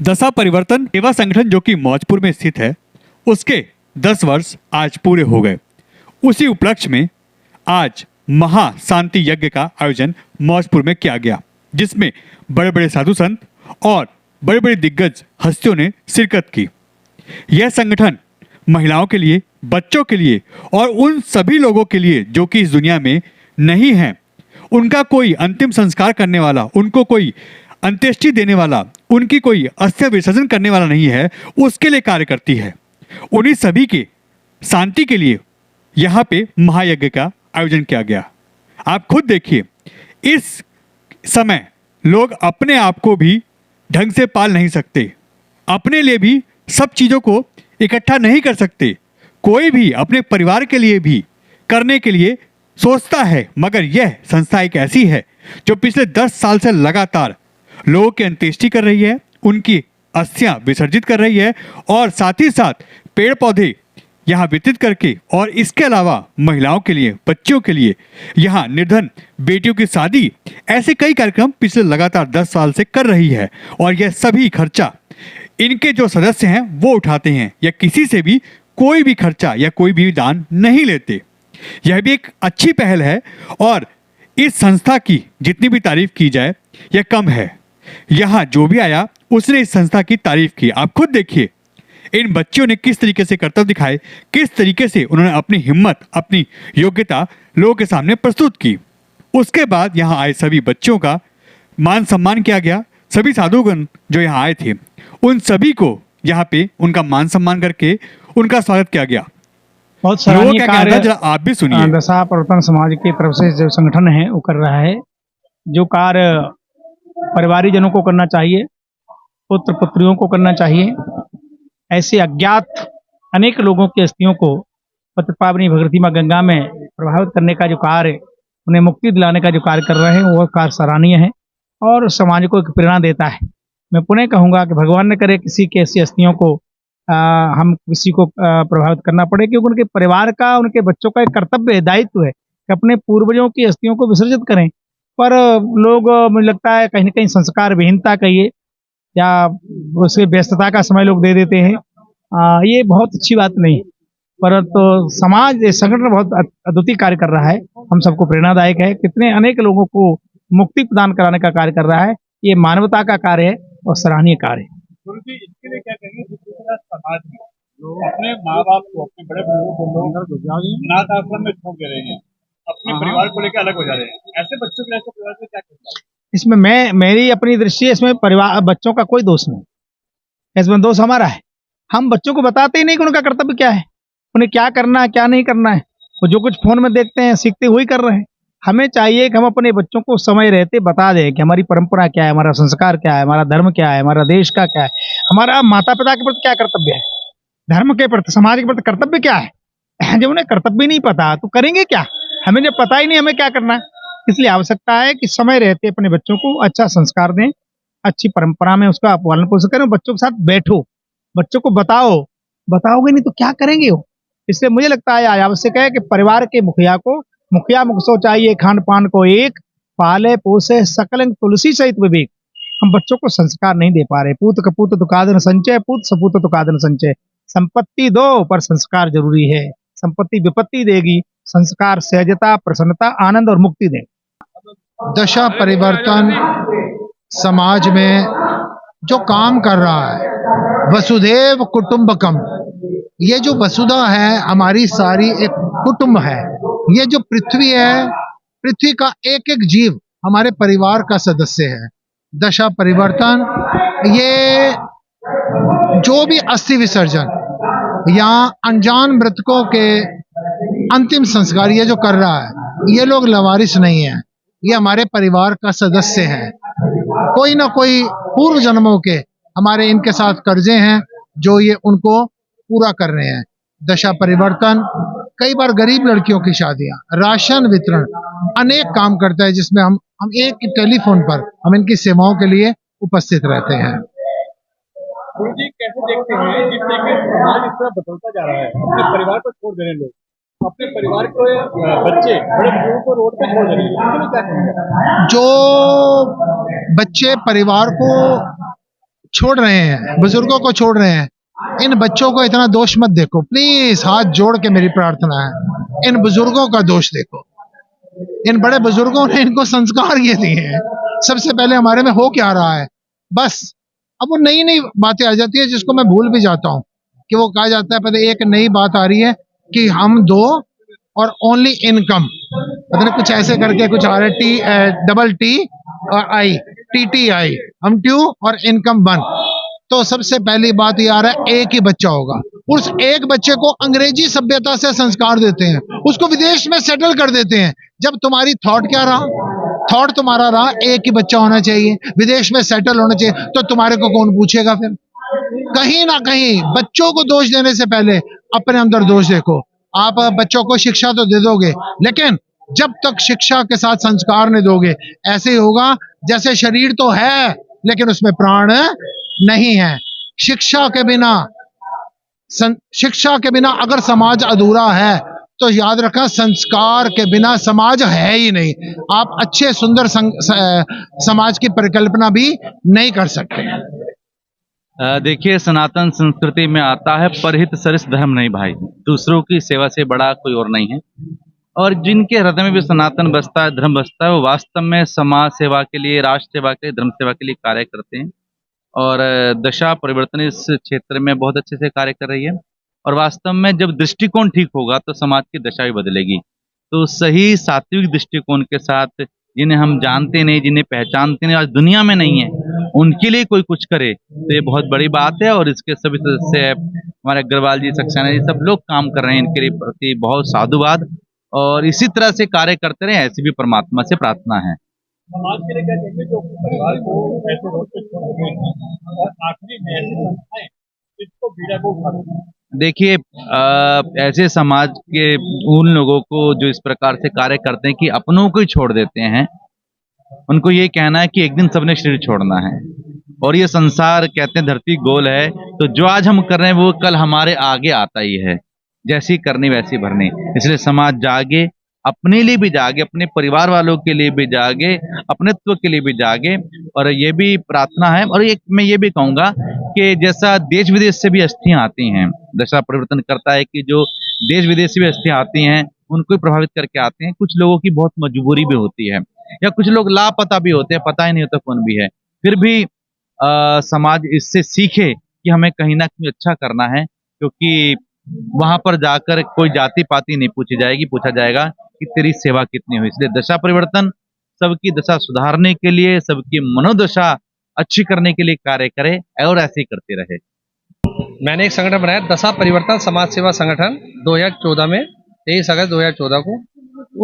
दशा परिवर्तन सेवा संगठन जो कि मौजपुर में स्थित है, उसके 10 वर्ष आज पूरे हो गए। उसी उपलक्ष्य में आज महा शांति यज्ञ का आयोजन मौजपुर में किया गया, जिसमें बड़े बड़े साधु संत और बड़े बड़े दिग्गज हस्तियों ने शिरकत की। यह संगठन महिलाओं के लिए, बच्चों के लिए और उन सभी लोगों के लिए जो कि इस दुनिया में नहीं हैं, उनका कोई अंतिम संस्कार करने वाला, उनको कोई अंत्येष्टि देने वाला, उनकी कोई अस्थि विसर्जन करने वाला नहीं है, उसके लिए कार्य करती है। उन्हीं सभी के शांति के लिए यहाँ पे महायज्ञ का आयोजन किया गया। आप खुद देखिए, इस समय लोग अपने आप को भी ढंग से पाल नहीं सकते, अपने लिए भी सब चीज़ों को इकट्ठा नहीं कर सकते, कोई भी अपने परिवार के लिए भी करने के लिए सोचता है। मगर यह संस्था एक ऐसी है जो पिछले 10 साल से लगातार लोगों की अंत्येष्टि कर रही है, उनकी अस्थियां विसर्जित कर रही है और साथ ही साथ पेड़ पौधे यहाँ वितरित करके, और इसके अलावा महिलाओं के लिए, बच्चों के लिए, यहाँ निर्धन बेटियों की शादी, ऐसे कई कार्यक्रम पिछले लगातार 10 साल से कर रही है। और यह सभी खर्चा इनके जो सदस्य हैं वो उठाते हैं, या किसी से भी कोई भी खर्चा या कोई भी दान नहीं लेते। यह भी एक अच्छी पहल है और इस संस्था की जितनी भी तारीफ की जाए यह कम है। यहाँ जो भी आया उसने इस संस्था की तारीफ की। आप खुद देखिए, इन बच्चों ने किस तरीके से कर्तव्य दिखाए, किस तरीके से उन्होंने अपनी हिम्मत, अपनी योग्यता लोगों के सामने प्रस्तुत की। उसके बाद यहाँ आए सभी बच्चों का मान सम्मान किया गया। सभी साधुगण जो यहाँ आए थे उन सभी को यहाँ पे उनका मान सम्मान करके उनका स्वागत किया गया। बहुत सराहनीय कार्य जरा आप भी सुनिए। दशा परिवर्तन समाज की तरफ से जो संगठन है वो कर रहा है। जो कार्य परिवारीजनों को करना चाहिए, पुत्र पुत्रियों को करना चाहिए, ऐसे अज्ञात अनेक लोगों की अस्थियों को पतिपावनी भगीरथी मां गंगा में प्रभावित करने का जो कार्य, उन्हें मुक्ति दिलाने का जो कार्य कर रहे हैं, वह कार्य सराहनीय है और समाज को एक प्रेरणा देता है। मैं पुनः कहूँगा कि भगवान न करे किसी की ऐसी अस्थियों को हम किसी को प्रभावित करना पड़े, क्योंकि उनके परिवार का, उनके बच्चों का एक कर्तव्य है, दायित्व है कि अपने पूर्वजों की अस्थियों को विसर्जित करें। पर लोग, मुझे लगता है कहीं न कहीं संस्कार विहीनता कहिए या उसे व्यस्तता का समय लोग दे देते हैं। ये बहुत अच्छी बात नहीं है, परंतु समाज संगठन बहुत अद्वितीय कार्य कर रहा है, हम सबको प्रेरणादायक है। कितने अनेक लोगों को मुक्ति प्रदान कराने का कार्य कर रहा है। ये मानवता का कार्य है और सराहनीय कार्य है। गुरु जी, इसके लिए क्या कहेंगे जिस तरह समाज में लोग अपने माँ बाप को, अपने बड़े बुजुर्गों को अनाथ आश्रम में छोड़ दे रहे हैं, अपने परिवार को लेकर अलग हो जा रहे हैं, ऐसे बच्चों के लिए, ऐसे परिवार में क्या करना है? इसमें मेरी अपनी दृष्टि है, इसमें परिवार, बच्चों का कोई दोष नहीं, इसमें दोष हमारा है। हम बच्चों को बताते ही नहीं कि उनका कर्तव्य क्या है, उन्हें क्या करना है, क्या नहीं करना है। वो जो कुछ फोन में देखते हैं, सीखते हुए कर रहे हैं। हमें चाहिए कि हम अपने बच्चों को समय रहते बता दें कि हमारी परंपरा क्या है, हमारा संस्कार क्या है, हमारा धर्म क्या है, हमारा देश का क्या है, हमारा माता पिता के प्रति क्या कर्तव्य है, धर्म के प्रति, समाज के प्रति कर्तव्य क्या है। जब उन्हें कर्तव्य नहीं पता तो करेंगे क्या? हमें जब पता ही नहीं हमें क्या करना है, इसलिए आवश्यकता है कि समय रहते अपने बच्चों को अच्छा संस्कार दें, अच्छी परंपरा में उसका पालन पोषण करें, बच्चों के साथ बैठो, बच्चों को बताओगे नहीं तो क्या करेंगे वो। इसलिए मुझे लगता है आवश्यक है कि परिवार के मुखिया मुख सो चाहिए, खान पान को एक, पाले पोसे सकल तुलसी सहित विवेक। हम बच्चों को संस्कार नहीं दे पा रहे। पूत कपूत तुकादन संचय, पूत सपूत तुकादन संचय। संपत्ति दो पर संस्कार जरूरी है। संपत्ति विपत्ति देगी, संस्कार सहजता, प्रसन्नता, आनंद और मुक्ति देगी। दशा परिवर्तन समाज में जो काम कर रहा है, वसुधैव कुटुंबकम, ये जो वसुधा है हमारी सारी एक कुटुंब है। ये जो पृथ्वी है, पृथ्वी का एक एक जीव हमारे परिवार का सदस्य है। दशा परिवर्तन ये जो भी अस्थि विसर्जन या अनजान मृतकों के अंतिम संस्कार ये जो कर रहा है, ये लोग लवारिस नहीं है, ये हमारे परिवार का सदस्य है। कोई ना कोई पूर्व जन्मों के हमारे इनके साथ कर्जे हैं जो ये उनको पूरा कर रहे हैं। दशा परिवर्तन कई बार गरीब लड़कियों की शादियां, राशन वितरण, अनेक काम करता है जिसमें हम एक टेलीफोन पर हम इनकी सेवाओं के लिए उपस्थित रहते हैं। गुरु जी, कैसे देखते हैं जिस तरीके से समाज इस तरह बदलता जा रहा है, अपने परिवार को छोड़ दे रहे लोग, अपने परिवार को, बच्चे बड़े बुजुर्गों को रोड पे छोड़ दे रहे हैं, क्या कहेंगे? जो बच्चे परिवार को छोड़ रहे हैं, बुजुर्गों को छोड़ रहे हैं। इन बच्चों को इतना दोष मत देखो प्लीज, हाथ जोड़ के मेरी प्रार्थना है। इन बुजुर्गों का दोष देखो, इन बड़े बुजुर्गों ने इनको संस्कार ये दिए हैं। सबसे पहले हमारे में हो क्या रहा है, बस अब वो नई नई बातें आ जाती है जिसको मैं भूल भी जाता हूँ कि वो कहा जाता है। पहले एक नई बात आ रही है कि हम दो और ओनली इनकम, मतलब कुछ ऐसे करके कुछ आ रहा है, डबल टी और आई, TTI, हम ट्यू और इनकम 1। तो सबसे पहली बात ये आ रहा है, एक ही बच्चा होगा। उस एक बच्चे को अंग्रेजी सभ्यता से संस्कार देते हैं, उसको विदेश में सेटल कर देते हैं। जब तुम्हारी थॉट क्या रहा, थॉट तुम्हारा रहा एक ही बच्चा होना चाहिए, विदेश में सेटल होना चाहिए, तो तुम्हारे को कौन पूछेगा फिर? कहीं ना कहीं बच्चों को दोष देने से पहले अपने अंदर दोष देखो। आप बच्चों को शिक्षा तो दे दोगे, लेकिन जब तक शिक्षा के साथ संस्कार नहीं दोगे, ऐसे ही होगा जैसे शरीर तो है लेकिन उसमें प्राण नहीं है। शिक्षा के बिना अगर समाज अधूरा है तो याद रखना, संस्कार के बिना समाज है ही नहीं। आप अच्छे सुंदर समाज की परिकल्पना भी नहीं कर सकते। देखिए, सनातन संस्कृति में आता है परहित सरिस धर्म नहीं भाई, दूसरों की सेवा से बड़ा कोई और नहीं है। और जिनके हृदय में भी सनातन बसता है, धर्म बसता है, वो वास्तव में समाज सेवा के लिए, राष्ट्र सेवा के लिए, धर्म सेवा के लिए कार्य करते हैं। और दशा परिवर्तन इस क्षेत्र में बहुत अच्छे से कार्य कर रही है। और वास्तव में जब दृष्टिकोण ठीक होगा तो समाज की दशा भी बदलेगी। तो सही सात्विक दृष्टिकोण के साथ, जिन्हें हम जानते नहीं, जिन्हें पहचानते नहीं, आज दुनिया में नहीं है, उनके लिए कोई कुछ करे तो ये बहुत बड़ी बात है। और इसके सभी सदस्य, हमारे अग्रवाल जी, सक्सेना जी, सब लोग काम कर रहे हैं, इनके लिए प्रति बहुत साधुवाद। और इसी तरह से कार्य करते रहे, ऐसी भी परमात्मा से प्रार्थना है। समाज के लिए क्या कहेंगे जो अपने परिवार को ऐसे रोड पे छोड़ गए हैं और आखिरी में ऐसी संस्थाएं इसको बीड़ा को उठा रही हैं? देखिए, ऐसे समाज के उन लोगों को जो इस प्रकार से कार्य करते हैं कि अपनों को ही छोड़ देते हैं, उनको ये कहना है कि एक दिन सबने शरीर छोड़ना है। और ये संसार, कहते हैं धरती गोल है, तो जो आज हम कर रहे हैं वो कल हमारे आगे आता ही है। जैसी करनी वैसी भरनी। इसलिए समाज जागे, अपने लिए भी जागे, अपने परिवार वालों के लिए भी जागे, अपनेत्व के लिए भी जागे। और ये भी प्रार्थना है। और एक मैं ये भी कहूँगा कि जैसा देश विदेश से भी अस्थियां आती हैं, दशा परिवर्तन करता है कि जो देश विदेश से भी अस्थियां आती हैं, उनको भी प्रभावित करके आते हैं। कुछ लोगों की बहुत मजबूरी भी होती है, या कुछ लोग लापता भी होते हैं, पता ही नहीं होता कौन भी है। फिर भी समाज इससे सीखे कि हमें कहीं ना कहीं अच्छा करना है, क्योंकि वहां पर जाकर कोई जाति पाति नहीं पूछी जाएगी, पूछा जाएगा कि तेरी सेवा कितनी हुई। इसलिए दशा परिवर्तन सबकी दशा सुधारने के लिए, सबकी मनोदशा अच्छी करने के लिए कार्य करे और ऐसे ही करते रहे। मैंने एक संगठन बनाया, दशा परिवर्तन समाज सेवा संगठन, 2014 में 23 अगस्त 2014 को।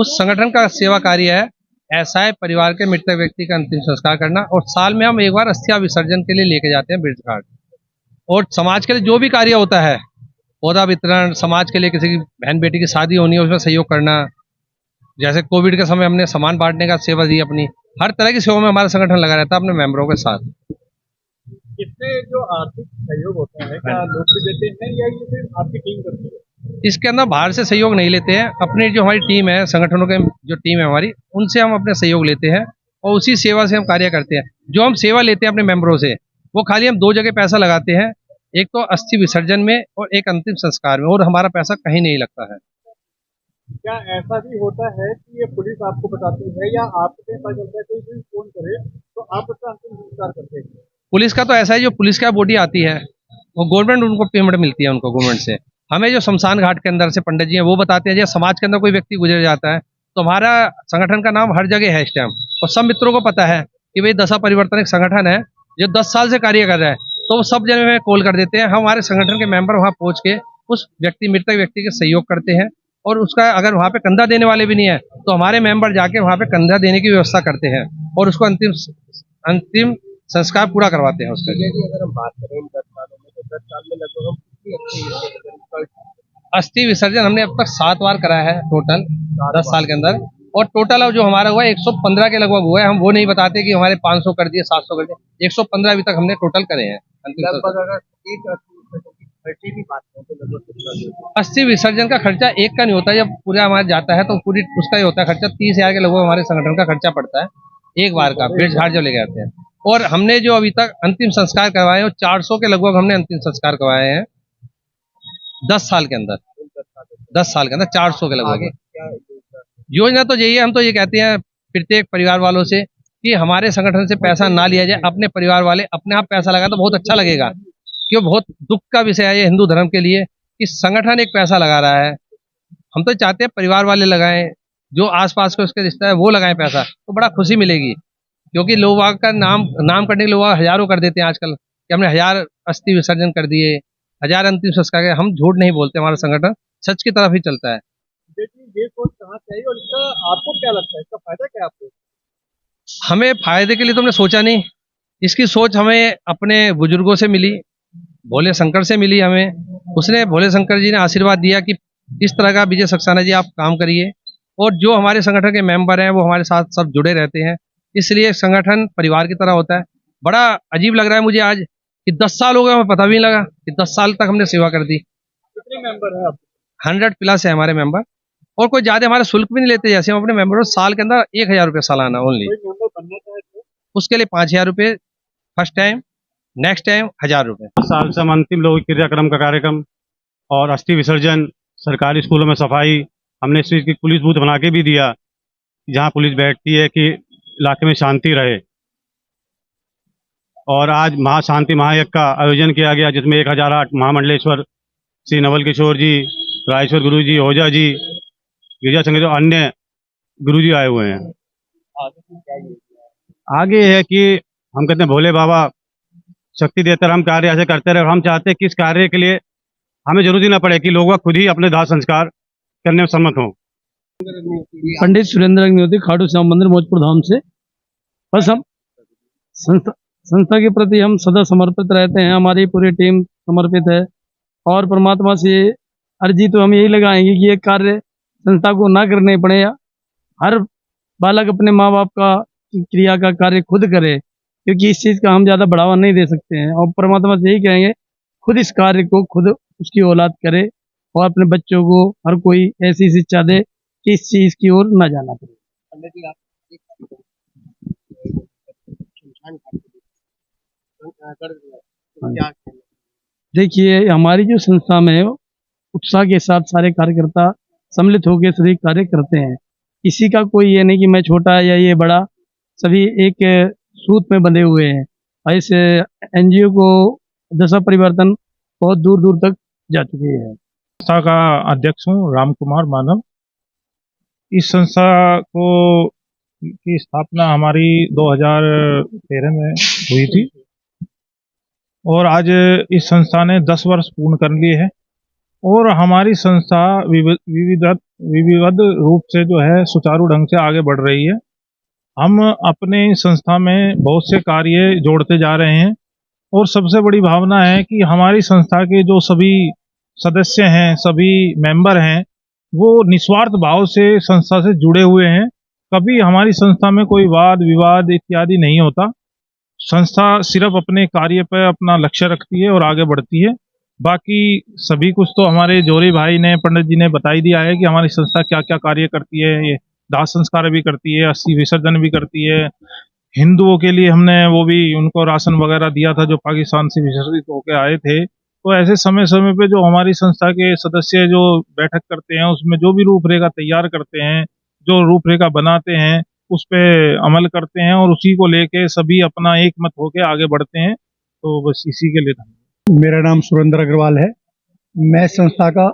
उस संगठन का सेवा कार्य है ऐसा परिवार के मृतक व्यक्ति का अंतिम संस्कार करना। और साल में हम एक बार अस्थिया विसर्जन के लिए लेके जाते हैं ब्रिज घाट। और समाज के लिए जो भी कार्य होता है, पौधा वितरण, समाज के लिए किसी की बहन बेटी की शादी होनी है उसमें सहयोग करना, जैसे कोविड के समय हमने सामान बांटने का सेवा दी अपनी, हर तरह की सेवा में हमारा संगठन लगा रहता है अपने मेंबरों के साथ। इसमें जो आर्थिक सहयोग होता है, क्या लोग भी देते हैं या ये सिर्फ आपकी टीम करती है? इसके अंदर बाहर से सहयोग नहीं लेते हैं, अपनी जो हमारी टीम है, संगठनों के जो टीम है हमारी, उनसे हम अपने सहयोग लेते हैं और उसी सेवा से हम कार्य करते हैं। जो हम सेवा लेते हैं अपने मेंबरों से, वो खाली हम 2 जगह पैसा लगाते हैं, एक तो अस्थि विसर्जन में और एक अंतिम संस्कार में, और हमारा पैसा कहीं नहीं लगता है। क्या ऐसा भी होता है कि ये पुलिस आपको बताती है या आपके पास चलता है, कोई भी फोन करे तो आप उसका अंतिम संस्कार करते हैं? पुलिस का तो ऐसा है, जो पुलिस का बॉडी आती है वो गवर्नमेंट, उनको पेमेंट मिलती है उनको गवर्नमेंट से। हमें जो शमशान घाट के अंदर से पंडित जी हैं वो बताते हैं, जब समाज के अंदर कोई व्यक्ति गुजर जाता है तो हमारा संगठन का नाम हर जगह है इस टाइम, और सब मित्रों को पता है कि भाई दशा परिवर्तन एक संगठन है जो 10 साल से कार्य कर रहा है। तो वो सब जगह में कॉल कर देते हैं, हम हमारे संगठन के मेंबर वहाँ पहुँच के उस मृतक व्यक्ति के सहयोग करते हैं। और उसका अगर वहाँ पे कंधा देने वाले भी नहीं है तो हमारे मेंबर जाके वहाँ पे कंधा देने की व्यवस्था करते हैं और उसको अंतिम संस्कार पूरा करवाते हैं उसका। अगर हम बात करें 10 सालों में, तो 10 साल में लगभग हम कितनी अस्थि विसर्जन हमने अब तक 7 बार कराया है टोटल 10 साल के अंदर। और टोटल अब जो हमारा हुआ है 115 के लगभग हुआ है। हम वो नहीं बताते कि हमारे 500 कर दिए, 700 कर दिए, 115 अभी तक हमने टोटल करे हैं। अस्थि विसर्जन का खर्चा एक का नहीं होता, जब पूरा हमारा जाता है तो पूरी उसका ही होता है खर्चा। 30,000 के लगभग हमारे संगठन का खर्चा पड़ता है एक बार का, ब्रिज घाट जो ले आते हैं। और हमने जो अभी तक अंतिम संस्कार करवाए हैं, 400 के लगभग हमने अंतिम संस्कार करवाए हैं 10 साल के अंदर। 10 साल के अंदर 400 के लगभग। योजना तो यही है, हम तो ये कहते हैं प्रत्येक परिवार वालों से कि हमारे संगठन से पैसा ना लिया जाए, अपने परिवार वाले अपने आप पैसा लगाए तो बहुत अच्छा लगेगा। क्यों, बहुत दुख का विषय है ये हिंदू धर्म के लिए कि संगठन एक पैसा लगा रहा है। हम तो चाहते हैं परिवार वाले लगाएं, जो आसपास के उसके रिश्ता है वो लगाएं पैसा, तो बड़ा खुशी मिलेगी। क्योंकि लोग का नाम करने के लोग हजारों कर देते हैं आजकल कि हमने 1000 अस्थि विसर्जन कर दिए, 1000 अंतिम संस्कार। हम झूठ नहीं बोलते, हमारा संगठन सच की तरफ ही चलता है। ये सोच कहाँ से आई और इसका आपको क्या लगता है, इसका फायदा क्या है आपको? हमें फायदे के लिए तो हमने सोचा नहीं, इसकी सोच हमें अपने बुजुर्गों से मिली, भोले शंकर से मिली हमें। उसने भोले शंकर जी ने आशीर्वाद दिया कि इस तरह का विजय सक्सेना जी आप काम करिए, और जो हमारे संगठन के मेंबर हैं वो हमारे साथ सब जुड़े रहते हैं, इसलिए संगठन परिवार की तरह होता है। बड़ा अजीब लग रहा है मुझे आज कि 10 साल हो गए, हमें पता भी नहीं लगा कि 10 साल तक हमने सेवा कर दी। कितने मेंबर हैं आपके? 100 प्लस है हमारे मेंबर, और कोई ज्यादा हमारा शुल्क भी नहीं लेते। जैसे हम अपने मेंबरों साल के अंदर 1000 रुपये सालाना ओनली, कोई मेंबर बनना चाहे तो उसके लिए 5000 रुपये फर्स्ट टाइम, नेक्स्ट टाइम 1000 रुपये। साल से हम अंतिम लोक क्रियाक्रम का कार्यक्रम और अस्थि विसर्जन, सरकारी स्कूलों में सफाई, हमने इस चीज़ की पुलिस बूथ बना के भी दिया जहां पुलिस बैठती है कि इलाके में शांति रहे। और आज महाशांति महायज्ञ का आयोजन किया गया जिसमें 1008 महामंडलेश्वर श्री नवल किशोर जी, राजेश्वर गुरु जी, ओझा जी, गिरजा संघ जो अन्य गुरु जी आए हुए हैं। आगे है कि हम कहते हैं भोले बाबा शक्ति देते रहे, हम कार्य ऐसे करते रहे। हम चाहते हैं कि इस कार्य के लिए हमें जरूरी ना पड़े कि लोग खुद ही अपने दाह संस्कार करने में सम्मत हों। पंडित सुरेंद्र अग्निहोत्री, खाटू श्याम मंदिर, मौजपुर धाम से। बस हम संस्था के प्रति हम सदा समर्पित रहते हैं, हमारी पूरी टीम समर्पित है, और परमात्मा से अर्जी तो हम यही लगाएंगे कि ये कार्य संस्था को ना करने पड़े। हर बालक अपने माँ बाप का क्रिया का कार्य खुद करे, क्योंकि इस चीज़ का हम ज़्यादा बढ़ावा नहीं दे सकते हैं। और परमात्मा से यही कहेंगे खुद इस कार्य को खुद उसकी औलाद करे, और अपने बच्चों को हर कोई ऐसी शिक्षा दे कि इस चीज़ की ओर न जाना पड़े। देखिए, हमारी जो संस्था में उत्साह के साथ सारे कार्यकर्ता सम्मिलित होकर सभी कार्य करते हैं। किसी का कोई ये नहीं कि मैं छोटा है या ये बड़ा, सभी एक सूत में बंधे हुए हैं। और इस एनजीओ को दशा परिवर्तन बहुत दूर दूर तक जा चुकी है। संस्था का अध्यक्ष हूँ राम कुमार माधव। इस संस्था को की स्थापना हमारी 2013 में हुई थी, और आज इस संस्था ने 10 वर्ष पूर्ण कर लिए हैं। और हमारी संस्था विविध रूप से जो है सुचारू ढंग से आगे बढ़ रही है। हम अपने संस्था में बहुत से कार्य जोड़ते जा रहे हैं, और सबसे बड़ी भावना है कि हमारी संस्था के जो सभी सदस्य हैं, सभी मेंबर हैं, वो निस्वार्थ भाव से संस्था से जुड़े हुए हैं। कभी हमारी संस्था में कोई वाद विवाद इत्यादि नहीं होता। संस्था सिर्फ अपने कार्य पर अपना लक्ष्य रखती है और आगे बढ़ती है। बाकी सभी कुछ तो हमारे जोरी भाई ने, पंडित जी ने बता ही दिया है कि हमारी संस्था क्या क्या कार्य करती है। ये दाह संस्कार भी करती है, अस्थि विसर्जन भी करती है। हिंदुओं के लिए हमने वो भी उनको राशन वगैरह दिया था जो पाकिस्तान से विसर्जित होकर आए थे। तो ऐसे समय समय पे जो हमारी संस्था के सदस्य जो बैठक करते हैं, उसमें जो भी रूपरेखा तैयार करते हैं, जो रूपरेखा बनाते हैं, उस पे अमल करते हैं, और उसी को लेके सभी अपना एक मत होके आगे बढ़ते हैं। तो बस इसी के लिए धन्यवाद। मेरा नाम सुरेंद्र अग्रवाल है। मैं संस्था का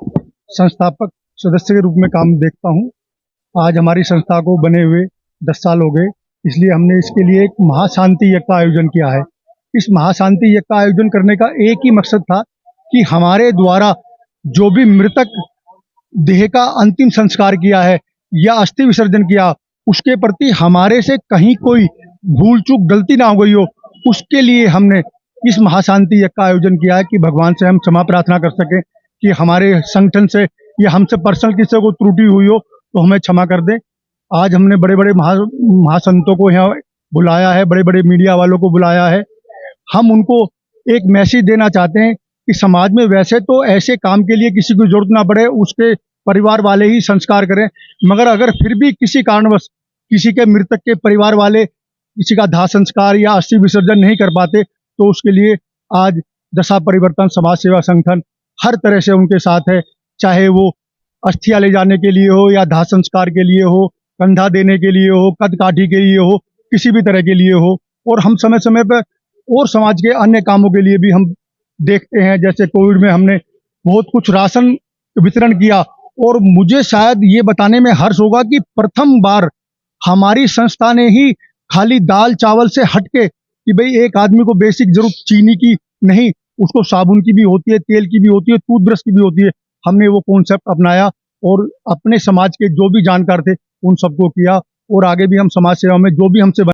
संस्थापक सदस्य के रूप में काम देखता हूं। आज हमारी संस्था को बने हुए 10 साल हो गए, इसलिए हमने इसके लिए एक महाशांति यज्ञ का आयोजन किया है। इस महाशांति यज्ञ का आयोजन करने का एक ही मकसद था कि हमारे द्वारा जो भी मृतक देह का अंतिम संस्कार किया है या अस्थि विसर्जन किया, उसके प्रति हमारे से कहीं कोई भूल चूक गलती ना हो गई हो, उसके लिए हमने इस महाशांति यज्ञ का आयोजन किया है कि भगवान से हम क्षमा प्रार्थना कर सकें कि हमारे संगठन से या हमसे पर्सनल किसी को त्रुटि हुई हो तो हमें क्षमा कर दें। आज हमने बड़े बड़े महासंतों को यहाँ बुलाया है, बड़े बड़े मीडिया वालों को बुलाया है। हम उनको एक मैसेज देना चाहते हैं कि समाज में वैसे तो ऐसे काम के लिए किसी को जरूरत ना पड़े, उसके परिवार वाले ही संस्कार करें, मगर अगर फिर भी किसी कारणवश किसी के मृतक के परिवार वाले किसी का दाह संस्कार या अस्थि विसर्जन नहीं कर पाते, तो उसके लिए आज दशा परिवर्तन समाज सेवा संगठन हर तरह से उनके साथ है, चाहे वो अस्थियां ले जाने के लिए हो या दाह संस्कार के लिए हो, कंधा देने के लिए हो, कद काठी के लिए हो, किसी भी तरह के लिए हो। और हम समय समय पर और समाज के अन्य कामों के लिए भी हम देखते हैं, जैसे कोविड में हमने बहुत कुछ राशन वितरण किया। और मुझे शायद ये बताने में हर्ष होगा कि प्रथम बार हमारी संस्था ने ही खाली दाल चावल से हटके कि भाई एक आदमी को बेसिक जरूरत चीनी की नहीं, उसको साबुन की भी होती है, तेल की भी होती है, टूथब्रश की भी होती है, हमने वो कॉन्सेप्ट अपनाया और अपने समाज के जो भी जानकार थे उन सबको किया। और आगे भी हम समाज सेवा में जो भी हमसे